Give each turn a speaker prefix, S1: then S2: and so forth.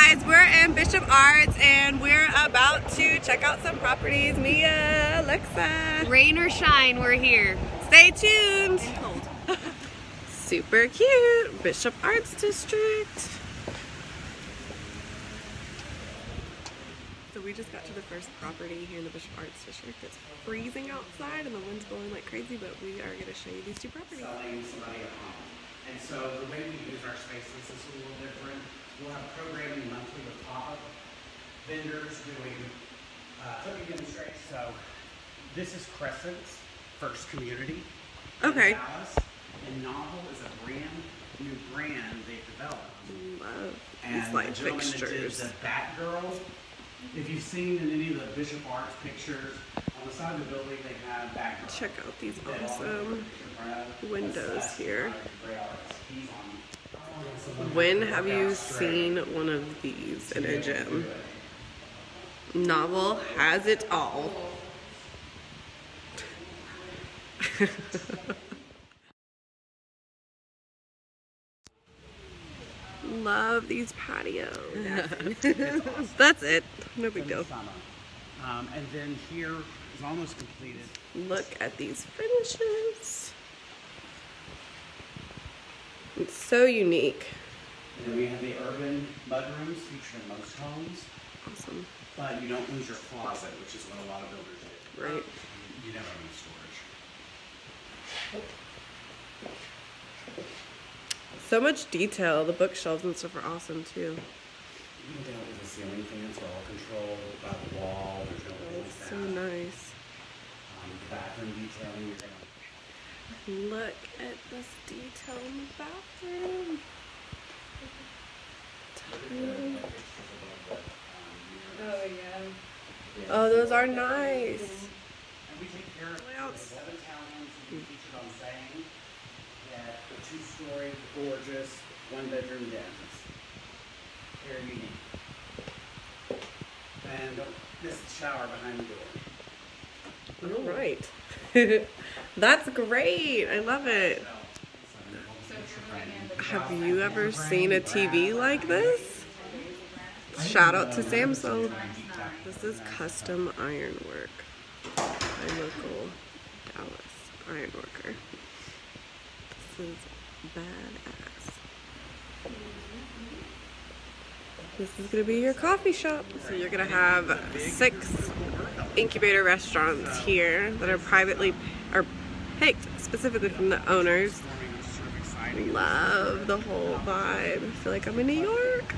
S1: guys, we're in Bishop Arts and we're about to check out some properties. Mia, Alexa.
S2: Rain or shine, we're here.
S1: Stay tuned. Super cute. Bishop Arts District. So we just got to the first property here in the Bishop Arts District. It's freezing outside and the wind's blowing like crazy, but we are going to show you these two properties.
S3: Selling somebody a home. And so the way we use our spaces is a little different. We'll have programming monthly with pop-up vendors doing cooking demonstrations. So this is Crescent's first community in Dallas. And Novel is a brand new brand they've developed.
S1: Love
S3: and
S1: these light
S3: the gentleman
S1: fixtures.
S3: that did the Batgirl, if you've seen in any of the Bishop Arts pictures, on the side of the building they have Batgirl.
S1: Check out these awesome windows here. When have you seen one of these in a gym? Novel has it all. Love these patios. That's it. No big deal.
S3: And then here is almost completed.
S1: Look at these finishes. It's so unique.
S3: And then we have the urban mudrooms featured in most homes.
S1: Awesome.
S3: But you don't lose your closet, which is what a lot of builders do.
S1: Right.
S3: You never need storage.
S1: So much detail. The bookshelves and stuff are awesome too.
S3: Even down to the ceiling fans are all controlled by the wall. There's no
S1: That's so nice.
S3: The bathroom detailing, you're gonna
S1: Look at this detail in the bathroom.
S2: Oh, yeah.
S1: Oh, those are nice.
S3: And we take care of
S1: Layouts.
S3: 7 townhomes that we featured on Zane. That 2-story, gorgeous, 1-bedroom dens. Very unique. And this is the shower behind the door.
S1: All right. That's great. I love it. Have you ever seen a TV like this? Shout out to Samsung. This is custom ironwork by local Dallas ironworker. This is badass. This is going to be your coffee shop. So you're going to have 6 incubator restaurants here that are privately or picked specifically from the owners. Love the whole vibe. I feel like I'm in New York.